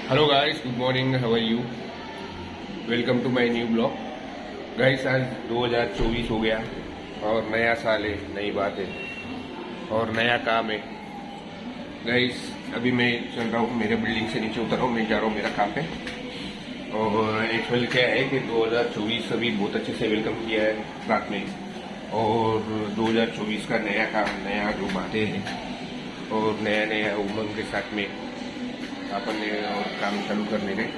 Hello guys, good morning, how are you. Welcome to my new blog. Guys, आज 2024 हो गया और नया साल है, नई बात है और नया काम है। गाइस, अभी मैं चल रहा हूँ, मेरे बिल्डिंग से नीचे उतर रहा हूँ, मैं जा रहा हूँ मेरा काम पे। और एक्चुअल क्या है कि 2024 अभी बहुत अच्छे से वेलकम किया है रात में, और 2024 का नया काम, नया जो बातें हैं और नया नया उमंग के साथ में अपन ने और काम चालू करने गए।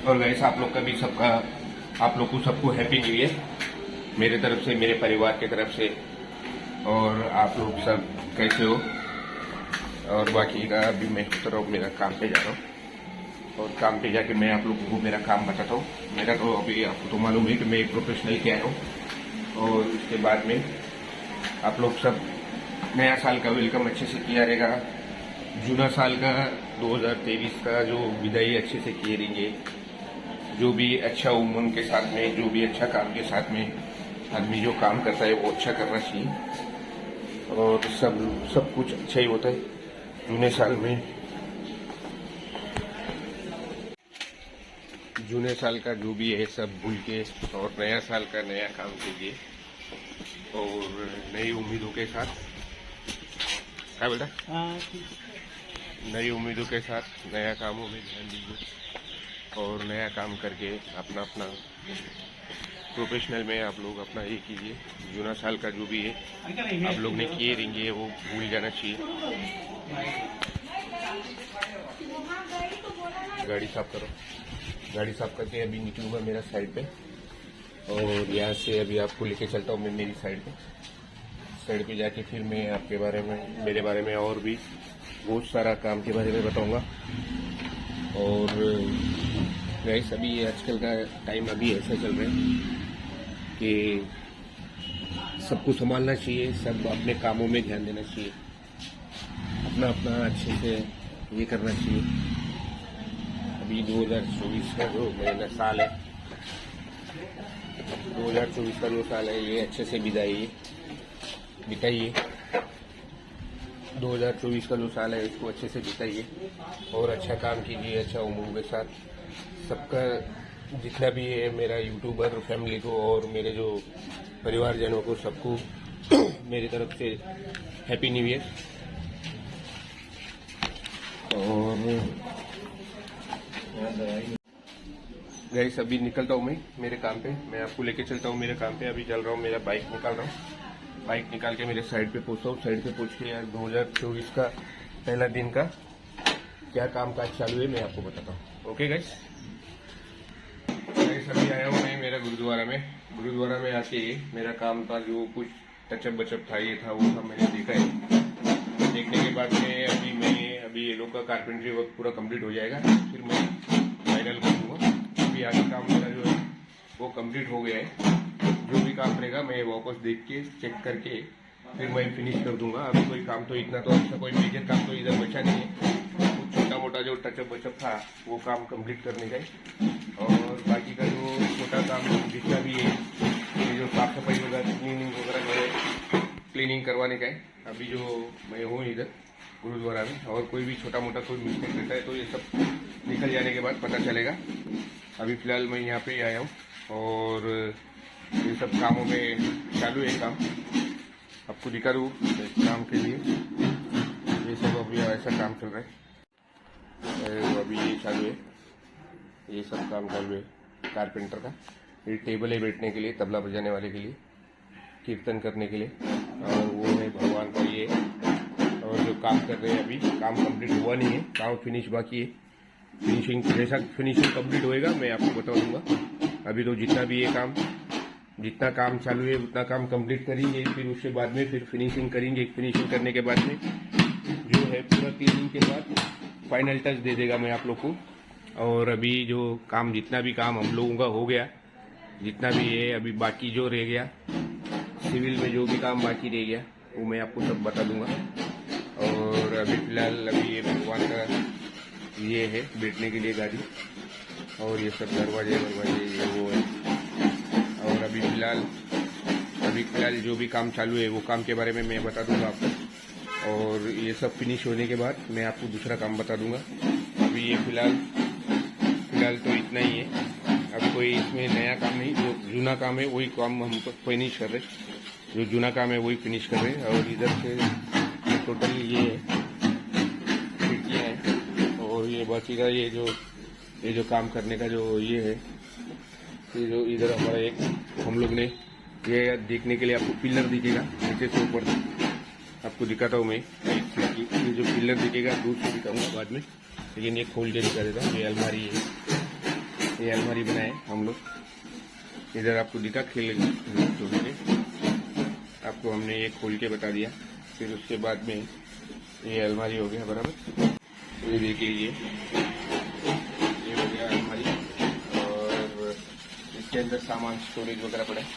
और वैसे आप लोग का भी सबका, आप लोग को सबको हैप्पी न्यू ईयर मेरे तरफ से, मेरे परिवार की तरफ से। और आप लोग सब कैसे हो। और बाकी का अभी मैं उतर रहा हूँ, मेरा काम पे जा रहा हूँ और काम पे जाके मैं आप लोगों को मेरा काम बताता हूँ। मेरा तो अभी आपको तो मालूम है कि मैं एक प्रोफेशनल क्या हूँ। और उसके बाद में आप लोग सब नया साल का वेलकम अच्छे से किया रहेगा। जूना साल का 2023 का जो विदाई अच्छे से किए रहेंगे। जो भी अच्छा उमंग के साथ में, जो भी अच्छा काम के साथ में आदमी जो काम करता है वो अच्छा करना चाहिए। और सब कुछ अच्छा ही होता है जूने साल में। जूने साल का जो भी है सब भूल के और नया साल का नया काम कीजिए और नई उम्मीदों के साथ। क्या बेटा? नई उम्मीदों के साथ नया कामों में ध्यान दीजिए और नया काम करके अपना अपना प्रोफेशनल में आप लोग अपना ये कीजिए। जूना साल का जो भी है आप लोग ने किए रहेंगे वो भूल जाना चाहिए। गाड़ी साफ करो। गाड़ी साफ करके अभी निकलूंगा मेरा साइड पे, और यहाँ से अभी आपको लेके चलता हूँ मैं मेरी साइड पे जाके फिर मैं आपके बारे में, मेरे बारे में और भी बहुत सारा काम के बारे में बताऊंगा। और गाइस, अभी आजकल का टाइम अभी ऐसा चल रहा है कि सबको संभालना चाहिए, सब अपने कामों में ध्यान देना चाहिए, अपना अपना अच्छे से ये करना चाहिए। अभी 2024 का जो मेरा साल है, 2024 का जो साल है ये अच्छे से बिताइए। 2024 का जो साल है इसको अच्छे से बिताइए और अच्छा काम कीजिए, अच्छा उमंग के साथ। सबका जितना भी है, मेरा यूट्यूबर फैमिली को और मेरे जो परिवारजनों को, सबको मेरी तरफ से हैप्पी न्यू ईयर। और गाइस, अभी निकलता हूँ मैं मेरे काम पे, मैं आपको लेके चलता हूँ मेरे काम पे। अभी चल रहा हूँ, मेरा बाइक निकाल रहा हूँ, बाइक निकाल के मेरे साइड पे पहुँचता हूँ। साइड पे पहुँच के यार 2024 का पहला दिन का क्या काम काज चालू है मैं आपको बताता हूँ। ओके गाइस, अभी आया हूँ मैं मेरा गुरुद्वारा में आके मेरा काम था, जो कुछ टचअप बचअप था ये था वो था, मैंने देखा है। देखने के बाद में अभी ये लोग का कारपेंट्री वर्क पूरा कंप्लीट हो जाएगा, फिर मैं फाइनल कर दूंगा। अभी आगे काम मेरा जो है वो कंप्लीट हो गया है। जो भी काम रहेगा मैं वापस देख के चेक करके फिर मैं फिनिश कर दूंगा। अभी कोई काम तो इतना तो अच्छा कोई मेजर काम तो इधर बचा नहीं है, कुछ छोटा मोटा जो टचअप बचअप था वो काम कंप्लीट करने का है। और बाकी का जो छोटा काम जितना भी है, ये जो साफ सफाई वगैरह, क्लीनिंग वगैरह क्लीनिंग करवाने का है। अभी जो मैं हूँ इधर गुरुद्वारा में, और कोई भी छोटा मोटा कोई मिस्टेक रहता है तो ये सब निकल जाने के बाद पता चलेगा। अभी फ़िलहाल मैं यहाँ पे आया हूँ और ये सब कामों में चालू है काम। आपको दिखा दूँ काम के लिए, ये सब अभी ऐसा काम चल रहा है। अभी ये चालू है, ये सब काम चालू है कारपेंटर का। ये टेबल है बैठने के लिए, तबला बजाने वाले के लिए, कीर्तन करने के लिए, और वो है भगवान का ये। और जो काम कर रहे हैं अभी, काम कंप्लीट हुआ नहीं है, काम फिनिश बाकी है। फिनिशिंग जैसा फिनिशिंग कंप्लीट होएगा मैं आपको बता दूंगा। अभी तो जितना काम चालू है उतना काम कंप्लीट करेंगे, फिर उसके बाद में फिर फिनिशिंग करेंगे। फिनिशिंग करने के बाद में जो है पूरा क्लीनिंग के बाद फाइनल टच दे देगा मैं आप लोग को। और अभी जो काम, जितना भी काम हम लोगों का हो गया, जितना भी है अभी बाकी जो रह गया, सिविल में जो भी काम बाकी रह गया वो मैं आपको सब बता दूंगा। और अभी फ़िलहाल अभी ये भगवान का ये है बैठने के लिए गाड़ी, और ये सब दरवाजे ये वो है। और अभी फ़िलहाल जो भी काम चालू है वो काम के बारे में मैं बता दूंगा आपको। और ये सब फिनिश होने के बाद मैं आपको दूसरा काम बता दूंगा। अभी ये फिलहाल तो इतना ही है। अब कोई इसमें नया काम नहीं, जो जूना काम है वही काम हम फिनिश कर रहे, जो जूना काम है वही फिनिश कर रहे। और इधर से टोटल ये खिड़कियाँ हैं और ये बाकी का ये जो काम करने का जो ये है, ये जो इधर हमारा एक हम लोग ने ये देखने के लिए आपको पिलर दिखेगा नीचे से ऊपर तक, आपको दिखाता हूँ मैं। ये जो पिलर दिखेगा दूर से दिखाऊंगा बाद में, लेकिन ये खोल के दिखा देता हूँ। ये अलमारी है, ये अलमारी बनाए हम लोग। इधर आपको दिखा खेल आपको हमने ये खोल के बता दिया। फिर उसके बाद में ये अलमारी हो गया बराबर। ये देख लीजिए, ये हो गया अलमारी और इसके अंदर सामान स्टोरेज वगैरह पड़ा है।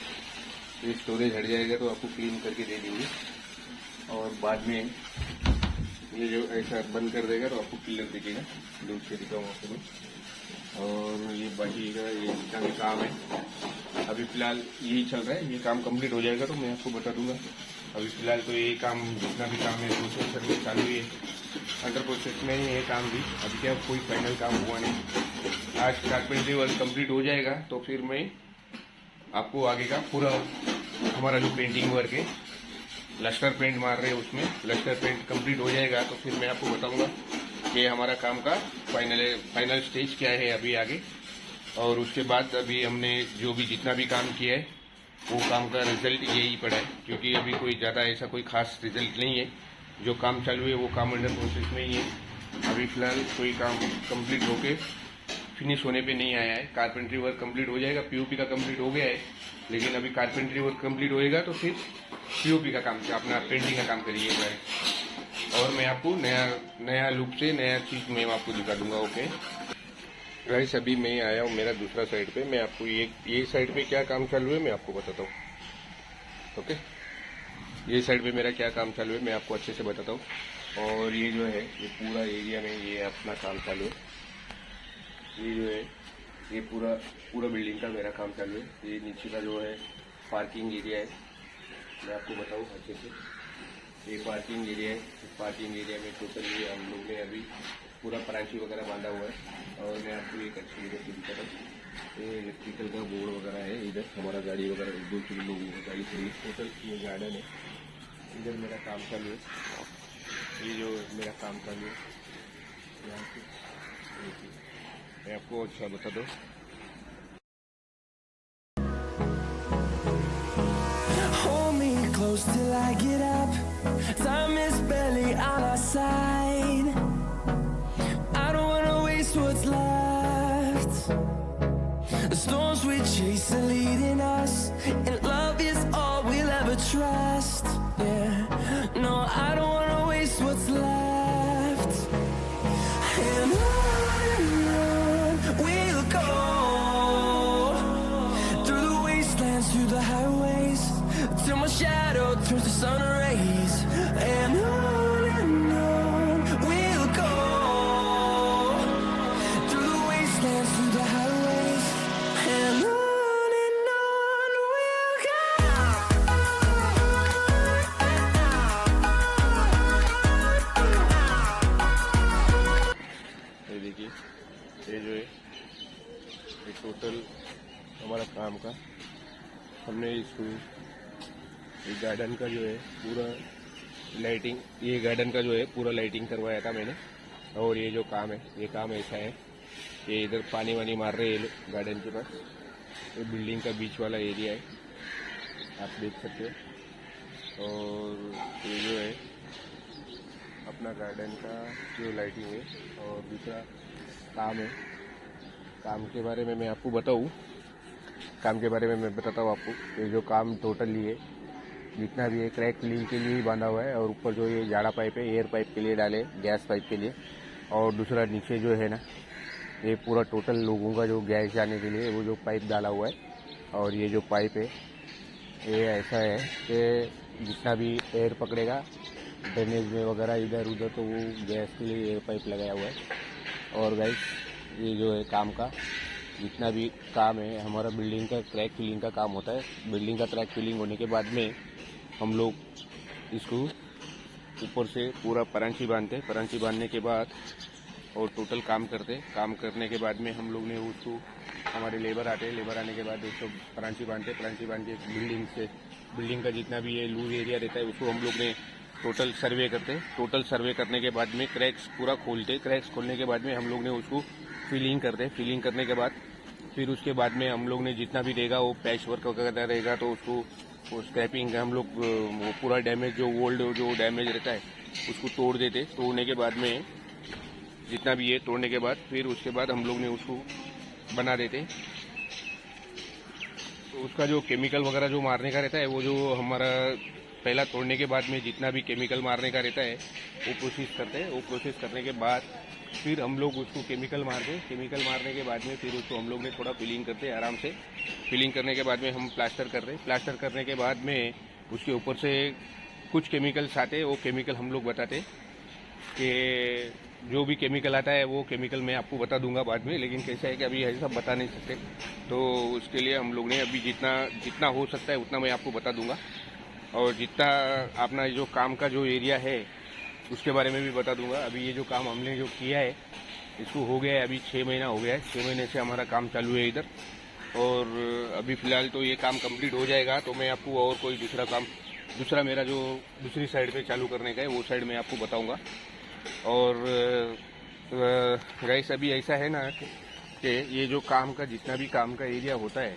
ये स्टोरेज हट जाएगा तो आपको क्लीन करके दे देंगे और बाद में ये जो ऐसा बंद कर देगा तो आपको पिलर दिखेगा, दूर से दिखाऊंगा आपको मैं। और ये बाकी का ये जितना भी काम है अभी फिलहाल यही चल रहा है। ये काम कंप्लीट हो जाएगा तो मैं आपको बता दूंगा। अभी फिलहाल तो ये काम जितना भी काम है दूसरे सर्विस चालू है, अंडर प्रोसेस में ही ये काम भी। अभी क्या कोई फाइनल काम हुआ नहीं। आज कारपेंट्री वर्क कंप्लीट हो जाएगा तो फिर मैं आपको आगे का पूरा हमारा जो पेंटिंग वर्क है, लस्टर पेंट मार रहे हैं उसमें, लस्टर पेंट कंप्लीट हो जाएगा तो फिर मैं आपको बताऊंगा कि हमारा काम का फाइनल स्टेज क्या है अभी आगे। और उसके बाद अभी हमने जो भी जितना भी काम किया है वो काम का रिजल्ट यही पड़ा है, क्योंकि अभी कोई ज़्यादा ऐसा कोई खास रिजल्ट नहीं है। जो काम चालू है वो काम अंडर प्रोसेस में ही है। अभी फिलहाल कोई काम कंप्लीट होके फिनिश होने पे नहीं आया है। कारपेंट्री वर्क कंप्लीट हो जाएगा, पीओपी का कंप्लीट हो गया है, लेकिन अभी कारपेंट्री वर्क कंप्लीट होएगा तो फिर पीओपी का काम, अपना पेंटिंग का काम करिएगा। और मैं आपको नया लुक से नया चीज़ मैं आपको दिखा दूंगा। ओके गाइस, अभी मैं आया हूँ मेरा दूसरा साइड पे। मैं आपको ये साइड पे क्या काम चालू है मैं आपको बताता हूँ। ओके, ये साइड पे मेरा क्या काम चालू है मैं आपको अच्छे से बताता हूँ। और ये जो है ये पूरा एरिया में ये अपना काम चालू है। ये जो है ये पूरा बिल्डिंग का मेरा काम चालू है। ये नीचे का जो है पार्किंग एरिया है, मैं आपको बताऊँ अच्छे से। ये पार्किंग एरिया है। पार्किंग एरिया में टोटल ये हम लोग ने अभी पूरा परांची वगैरह बांधा हुआ है। और मैं आपको एक अच्छी जगह से दिखाता हूँ। ये इलेक्ट्रिकल का बोर्ड वगैरह है। इधर हमारा गाड़ी वगैरह 2-3 लोगों की गाड़ी खड़ी है। टोटल ये गार्डन है, इधर मेरा काम चालू है। ये जो मेरा काम चालू है यहाँ से मैं आपको अच्छा बता दूँ। Close till I get up. Time is barely on our side. I don't wanna waste what's left. The storms we chase are leading us, and love is all we'll ever trust. Yeah, no, I don't wanna waste what's left. And on we'll go, through the wastelands, through the highways, till my shadow turns to sun rays. And on we'll go, through the wastelands, through the highways. And on we'll go. ये देखिए, ये जो है ये total हमारा काम का हमने इसको ये गार्डन का जो है पूरा लाइटिंग, ये गार्डन का जो है पूरा लाइटिंग करवाया था मैंने। और ये जो काम है ये काम ऐसा है, ये इधर पानी वानी मार रहे हैं लोग गार्डन के पास। ये बिल्डिंग का बीच वाला एरिया है, आप देख सकते हो। और ये जो है अपना गार्डन का जो लाइटिंग है। और दूसरा काम है, काम के बारे में मैं आपको बताऊँ, काम के बारे में मैं बताता हूँ आपको। ये जो काम टोटली है जितना भी है क्रैक फिलिंग के लिए ही बांधा हुआ है। और ऊपर जो ये जाड़ा पाइप है एयर पाइप के लिए डाले, गैस पाइप के लिए। और दूसरा नीचे जो है ना ये पूरा टोटल लोगों का जो गैस जाने के लिए वो जो पाइप डाला हुआ है। और ये जो पाइप है ये ऐसा है कि जितना भी एयर पकड़ेगा ड्रेनेज में वगैरह इधर उधर तो वो गैस के लिए एयर पाइप लगाया हुआ है। और गाइस ये जो है काम का जितना भी काम है हमारा बिल्डिंग का क्रैक फिलिंग का काम होता है। बिल्डिंग का क्रैक फिलिंग होने के बाद में हम लोग इसको ऊपर से पूरा परांची बांधते हैं। परांची बांधने के बाद और टोटल काम करने के बाद में हम लोग ने उसको, हमारे लेबर आते हैं, लेबर आने के बाद उसको परांची बांधते के बिल्डिंग का जितना भी ये लूज एरिया रहता है उसको हम लोग ने टोटल सर्वे करने के बाद में क्रैक्स पूरा क्रैक्स खोलने के बाद में हम लोग ने उसको फिलिंग करने के बाद फिर उसके बाद में हम लोग ने जितना भी रहेगा वो पैच वर्क वगैरह रहेगा तो उसको वो स्क्रैपिंग हम लोग वो पूरा डैमेज जो डैमेज रहता है उसको तोड़ने के बाद में जितना भी है तोड़ने के बाद फिर उसके बाद हम लोग ने उसको बना देते। तो उसका जो केमिकल वगैरह जो मारने का रहता है वो जो हमारा पहला तोड़ने के बाद में जितना भी केमिकल मारने का रहता है वो प्रोसेस करते हैं। वो प्रोसेस करने के बाद फिर हम लोग उसको केमिकल मारने के बाद में फिर उसको हम लोग ने थोड़ा फिलिंग करते आराम से। फिलिंग करने के बाद में हम प्लास्टर करने के बाद में उसके ऊपर से कुछ केमिकल्स आते, वो केमिकल हम लोग बताते कि जो भी केमिकल आता है वो केमिकल मैं आपको बता दूंगा बाद में, लेकिन कैसा है कि अभी ऐसा बता नहीं सकते। तो उसके लिए हम लोग ने अभी जितना हो सकता है उतना मैं आपको बता दूंगा, और जितना अपना जो काम का जो एरिया है उसके बारे में भी बता दूंगा। अभी ये जो काम हमने जो किया है इसको हो गया है अभी 6 महीना हो गया है। 6 महीने से हमारा काम चालू है इधर, और अभी फ़िलहाल तो ये काम कंप्लीट हो जाएगा तो मैं आपको और कोई दूसरा मेरा जो दूसरी साइड पे चालू करने का है वो साइड मैं आपको बताऊंगा। और गाइस अभी ऐसा है ना कि ये जो काम का जितना भी काम का एरिया होता है,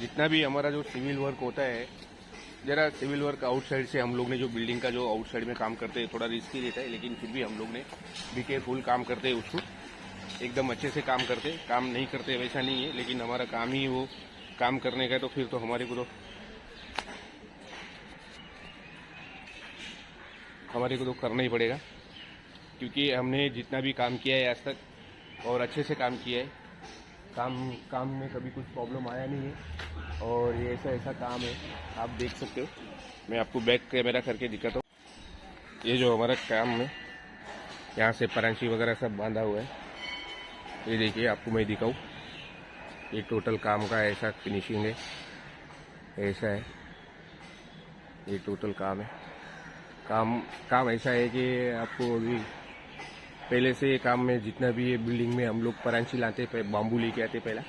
जितना भी हमारा जो सिविल वर्क होता है, जरा सिविल वर्क आउटसाइड से हम लोग ने जो बिल्डिंग का जो आउटसाइड में काम करते हैं थोड़ा रिस्की रहता है, लेकिन फिर भी हम लोग ने बी केयरफुल काम करते हैं, उसको एकदम अच्छे से काम नहीं करते वैसा नहीं है, लेकिन हमारा काम ही वो काम करने का है, तो फिर तो हमारे को तो करना ही पड़ेगा, क्योंकि हमने जितना भी काम किया है आज तक और अच्छे से काम किया है। काम में कभी कुछ प्रॉब्लम आया नहीं है, और ये ऐसा काम है आप देख सकते हो। मैं आपको बैक कैमरा करके दिखाता हूँ। ये जो हमारा काम है यहाँ से परांची वगैरह सब बांधा हुआ है, ये देखिए आपको मैं दिखाऊँ। ये टोटल काम का ऐसा फिनिशिंग है, ऐसा है ये टोटल काम है। काम ऐसा है कि आपको अभी पहले से ये काम में जितना भी ये बिल्डिंग में हम लोग परांची लाते, बाम्बू लेके आते, पहला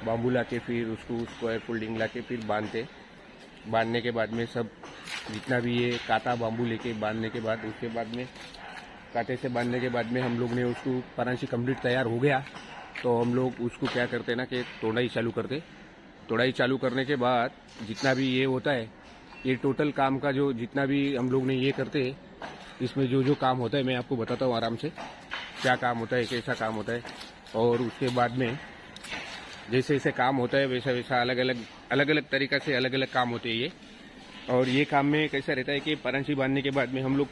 बाम्बू लाके फिर उसको स्क्वायर फोल्डिंग लाके फिर बांधने के बाद में सब जितना भी ये काटा बाम्बू लेके बांधने के बाद उसके बाद में कांटे से बांधने के बाद में हम लोग ने उसको परांची कंप्लीट तैयार हो गया तो हम लोग उसको क्या करते ना कि तोड़ाई चालू करते। तोड़ाई चालू करने के बाद जितना भी ये होता है, ये टोटल काम का जो जितना भी हम लोग ने ये करते हैं, इसमें जो काम होता है मैं आपको बताता हूँ आराम से क्या काम होता है, कैसा काम होता है। और उसके बाद में जैसे जैसे काम होता है वैसा अलग अलग तरीक़ा से अलग अलग काम होते हैं ये। और ये काम में कैसा रहता है कि परांची बांधने के बाद में हम लोग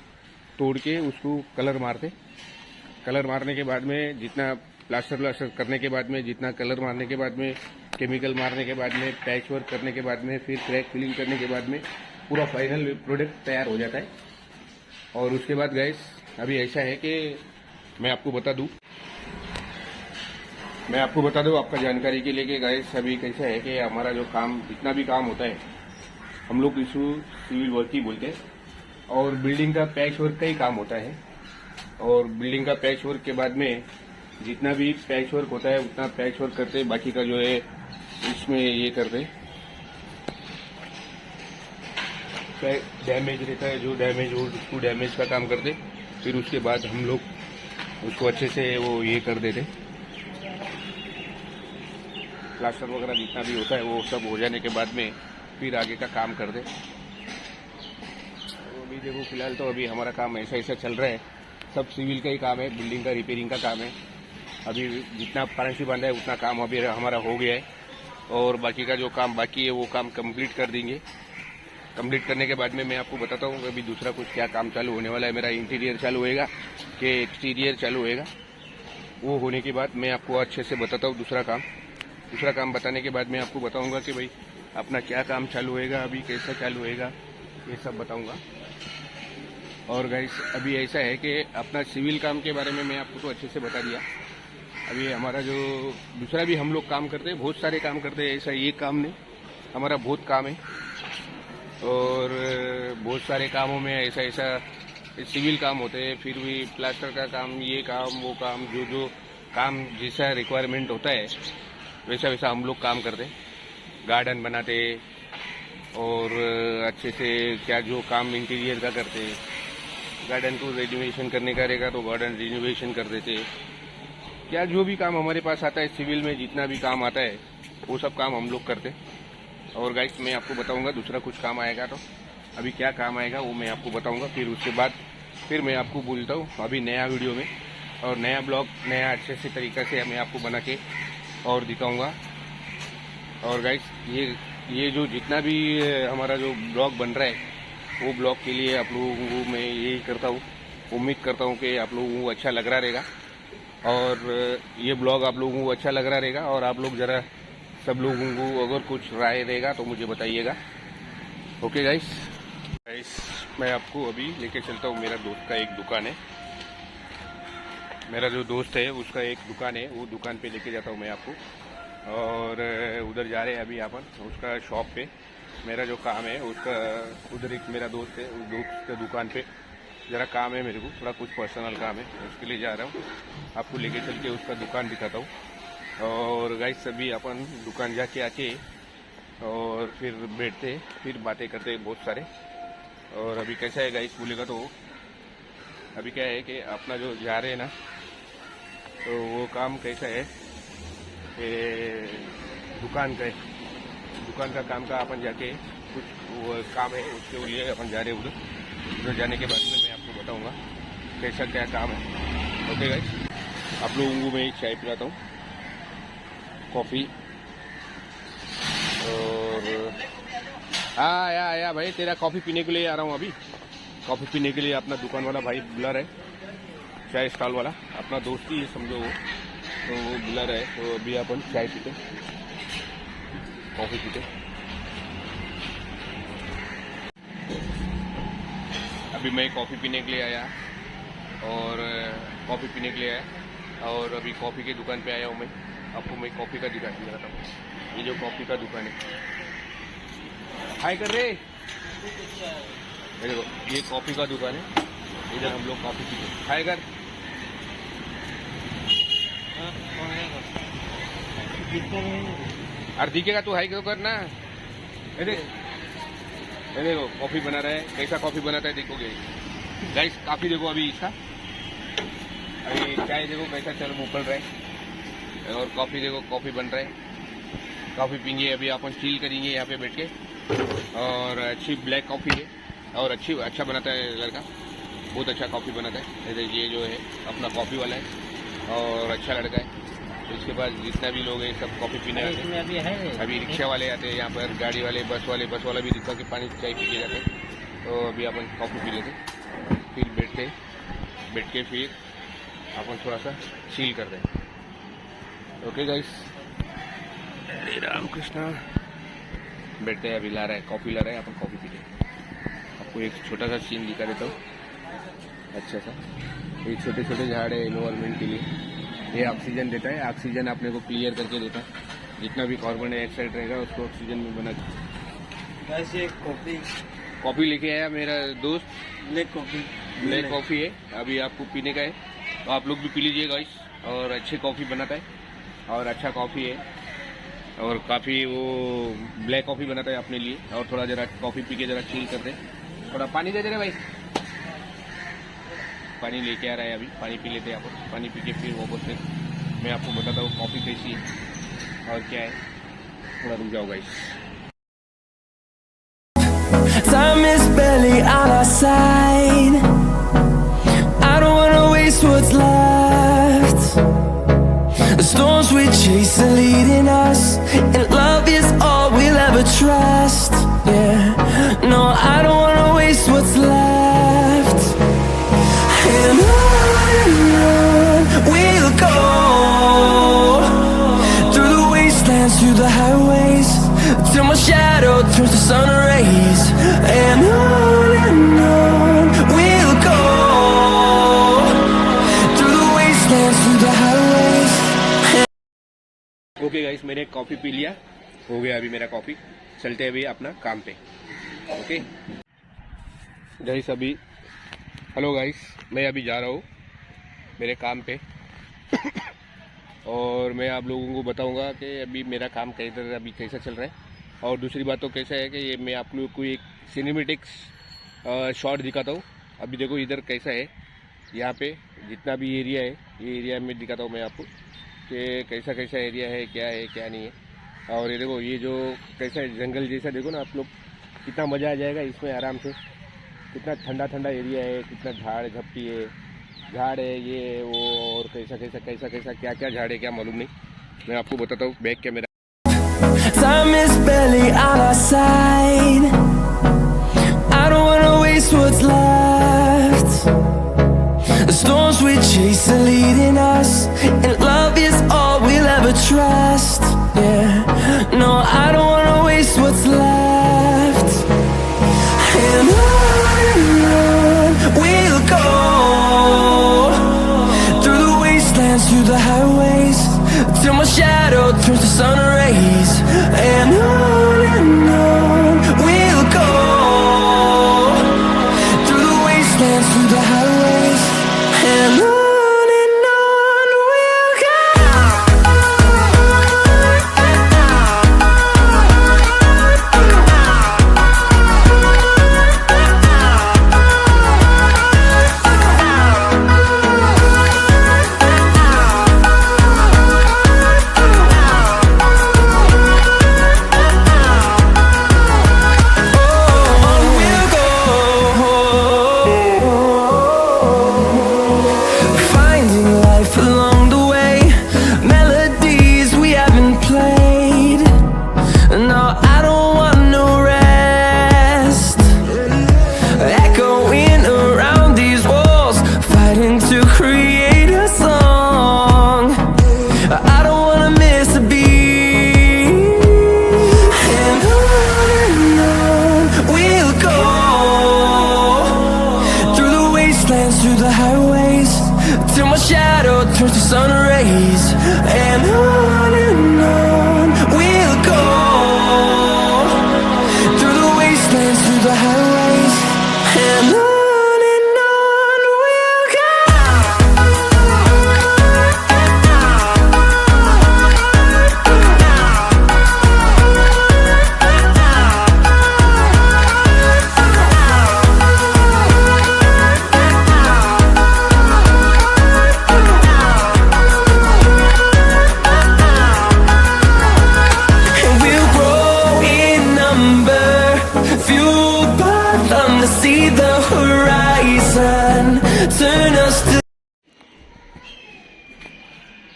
तोड़ के उसको कलर मारने के बाद में जितना प्लास्टर करने के बाद में जितना कलर मारने के बाद में केमिकल मारने के बाद में पैच वर्क करने के बाद में फिर क्रैक फिलिंग करने के बाद में पूरा फाइनल प्रोडक्ट तैयार हो जाता है। और उसके बाद गाइस अभी ऐसा है कि मैं आपको बता दूं आपका जानकारी के लिए कि गाइस अभी कैसा है कि हमारा जो काम जितना भी काम होता है हम लोग इसको सिविल वर्क ही बोलते हैं, और बिल्डिंग का पैच वर्क का ही काम होता है। और बिल्डिंग का पैच वर्क के बाद में जितना भी पैच वर्क होता है उतना पैच वर्क करते, बाकी का जो है इसमें ये करते डैमेज रहता है, जो डैमेज हो उसको डैमेज का काम करते, फिर उसके बाद हम लोग उसको अच्छे से वो ये कर देते। प्लास्टर वगैरह जितना भी होता है वो सब हो जाने के बाद में फिर आगे का काम कर दे। तो अभी देखो फिलहाल तो अभी हमारा काम ऐसा चल रहा है, सब सिविल का ही काम है, बिल्डिंग का रिपेयरिंग का काम है। अभी जितना परांची बांधा है उतना काम अभी हमारा हो गया है, और बाकी का जो काम बाकी है वो काम कंप्लीट कर देंगे। कंप्लीट करने के बाद में मैं आपको बताता हूँ अभी दूसरा कुछ क्या काम चालू होने वाला है। मेरा इंटीरियर चालू होएगा कि एक्सटीरियर चालू होएगा, वो होने के बाद मैं आपको अच्छे से बताता हूँ दूसरा काम बताने के बाद मैं आपको बताऊँगा कि भाई अपना क्या काम चालू होएगा, अभी कैसा चालू होएगा, ये सब बताऊँगा। और गाइस अभी ऐसा है कि अपना सिविल काम के बारे में मैं आपको तो अच्छे से बता दिया। अभी हमारा जो दूसरा भी हम लोग काम करते हैं, बहुत सारे काम करते हैं, ऐसा ये काम नहीं, हमारा बहुत काम है। और बहुत सारे कामों में ऐसा सिविल काम होते हैं, फिर भी प्लास्टर का काम, ये काम वो काम, जो जो काम जैसा रिक्वायरमेंट होता है वैसा वैसा हम लोग काम करते हैं। गार्डन बनाते और अच्छे से क्या जो काम इंटीरियर का करते, गार्डन को रेनोवेशन करने का रहेगा तो गार्डन रिनोवेशन कर देते, क्या जो भी काम हमारे पास आता है सिविल में, जितना भी काम आता है वो सब काम हम लोग करते। और गाइस मैं आपको बताऊंगा दूसरा कुछ काम आएगा तो अभी क्या काम आएगा वो मैं आपको बताऊंगा, फिर उसके बाद फिर मैं आपको बोलता हूँ अभी नया वीडियो में और नया ब्लॉग नया अच्छे से तरीक़ा से मैं आपको बना के और दिखाऊंगा। और गाइस ये जो जितना भी हमारा जो ब्लॉग बन रहा है वो ब्लॉग के लिए आप लोगों को मैं यही करता हूँ, उम्मीद करता हूँ कि आप लोगों को अच्छा लग रहा रहेगा और ये ब्लॉग आप लोगों को अच्छा लग रहा रहेगा। और आप लोग ज़रा सब लोगों को अगर कुछ राय रहेगा तो मुझे बताइएगा। ओके गाइस मैं आपको अभी लेके चलता हूँ, मेरा दोस्त का एक दुकान है, मेरा जो दोस्त है उसका एक दुकान है, वो दुकान पे लेके जाता हूँ मैं आपको। और उधर जा रहे हैं अभी अपन उसका शॉप पे, मेरा जो काम है उसका उधर एक मेरा दोस्त है, उस दोस्त के दुकान पे ज़रा काम है, मेरे को थोड़ा कुछ पर्सनल काम है, उसके लिए जा रहा हूँ, आपको लेके चल के उसका दुकान दिखाता हूँ। और गाइस अभी अपन दुकान जाके आके और फिर बैठते फिर बातें करते बहुत सारे। और अभी कैसा है गाइस बोलेगा तो अभी क्या है कि अपना जो जा रहे हैं ना तो वो काम कैसा है कि दुकान का काम का अपन जाके कुछ वो काम है उसके लिए अपन जा रहे हैं उधर जाने के बाद में मैं आपको बताऊंगा कैसा क्या काम है। ओके गाइस आप लोगों को मैं एक चाय पिलाता हूँ, कॉफ़ी। और हाँ या भाई तेरा कॉफ़ी पीने के लिए आ रहा हूँ, अभी कॉफ़ी पीने के लिए अपना दुकान वाला भाई बुला रहा है, चाय स्टॉल वाला अपना दोस्त ही है समझो वो, तो वो बुला रहा है। तो अभी अपन चाय पीते कॉफ़ी पीते। अभी मैं कॉफ़ी पीने के लिए आया और कॉफ़ी पीने के लिए आया और अभी कॉफ़ी की दुकान पे आया हूँ मैं, आपको मैं कॉफ़ी का दिखाता हूँ। ये जो कॉफ़ी का दुकान है, हाय कर रहे देखो, ये कॉफ़ी का दुकान है, इधर हम लोग कॉफ़ी पीते हैं। हाय कर और दिखेगा तू हाई क्यों करना। देखो कॉफ़ी बना रहा है, कैसा कॉफ़ी बनाता है देखोगे गाइस। काफ़ी देखो अभी इसका, अभी चाय देखो कैसा चल उबल रहा है और कॉफ़ी देखो कॉफ़ी बन रहा है। कॉफ़ी पीएंगे अभी अपन, चिल करेंगे यहाँ पे बैठ के। और अच्छी ब्लैक कॉफ़ी है और अच्छा बनाता है लड़का, बहुत अच्छा कॉफ़ी बनाता है। ये जो है अपना कॉफ़ी वाला है और अच्छा लड़का है। इसके बाद जितना भी लोग हैं सब कॉफ़ी पीने आते हैं। अभी रिक्शा वाले आते हैं यहाँ पर, गाड़ी वाले, बस वाला भी रिक्शा के पानी चाय पी के जाते हैं। तो अभी अपन कॉफ़ी पी लेते, फिर बैठ के फिर अपन थोड़ा सा चिल करते हैं। Okay guys, Ram Krishna. बैठते हैं, अभी ला रहा है कॉफ़ी, ला रहा है, अपन कॉफ़ी पीते हैं। आपको एक छोटा सा सीन दिखा देता हूँ अच्छा सा। ये छोटे छोटे झाड़ है एनवायरमेंट के लिए, ये ऑक्सीजन देता है, ऑक्सीजन अपने को क्लियर करके देता है। जितना भी कार्बन डाइऑक्साइड रहेगा उसको ऑक्सीजन में बना के। वैसे कॉफ़ी लेके आया मेरा दोस्त, ब्लैक कॉफ़ी है, अभी आपको पीने का है तो आप लोग भी पी लीजिए गाइस। और अच्छी कॉफ़ी बनाता है और अच्छा कॉफ़ी है और काफ़ी वो ब्लैक कॉफ़ी बनाता है अपने लिए। और थोड़ा जरा कॉफ़ी पी के जरा चिल करते हैं। थोड़ा पानी दे दे रहे भाई, पानी लेके आ रहा है, अभी पानी पी लेते हैं आप। पानी पी के फिर वापस से मैं आपको बताता हूँ कॉफ़ी कैसी है और क्या है। थोड़ा रुक जाओ guys. Time is barely on our side. I don't wanna waste what's left. The storms we chase are leading us, and love is all we'll ever trust. Yeah, no, I don't wanna waste what's left. And on we'll go, through the wastelands, through the highways, till my shadow turns to sun rays. And on we'll go, through the wastelands, through the highways. Okay guys, मैंने coffee P लिया, हो गया अभी मेरा coffee. चलते हैं अभी अपना काम पे। ओके गाइस, अभी हेलो गाइस, मैं अभी जा रहा हूँ मेरे काम पे और मैं आप लोगों को बताऊंगा कि अभी मेरा काम कैसे अभी कैसा चल रहा है। और दूसरी बात तो कैसा है कि ये मैं आप लोगों को एक सिनेमेटिक्स शॉट दिखाता हूँ। अभी देखो इधर कैसा है, यहाँ पे जितना भी एरिया है ये एरिया में दिखाता हूँ मैं आपको कि कैसा कैसा एरिया है, क्या नहीं है। और ये देखो ये जो कैसा है जंगल जैसा, देखो ना आप लोग, कितना मज़ा आ जाएगा इसमें आराम से। कितना ठंडा ठंडा एरिया है, कितना झाड़ झपटी है, झाड़ है ये वो, और कैसा क्या क्या झाड़ है क्या मालूम नहीं, मैं आपको बताता हूँ। Back camera Time is barely on our side. I don't wanna waste what's left. The storms we chase are leading us, and love is all we'll ever trust. Yeah, no, I don't wanna waste what's left. And on we'll go, through the wastelands, through the highways, till my shadow turns to sun rays. And on we'll go, through the wastelands, through the highways, and on we'll go. Through the highways, till my shadow turns to sun rays. And on we'll go, through the wastelands, through the highways, and on we'll go. See the horizon, turn us to.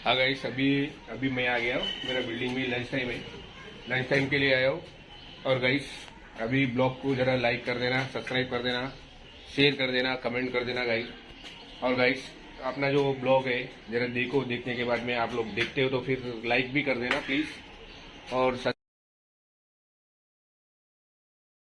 हाँ guys, अभी मैं आ गया हूँ मेरा building में। Lunch time है, lunch time के लिए आया हूँ। और गाइस अभी ब्लॉग को ज़रा लाइक कर देना, सब्सक्राइब कर देना, शेयर कर देना, कमेंट कर देना गाइस। और गाइस अपना जो ब्लॉग है ज़रा देखो, देखने के बाद में आप लोग देखते हो तो फिर लाइक भी कर देना प्लीज़। और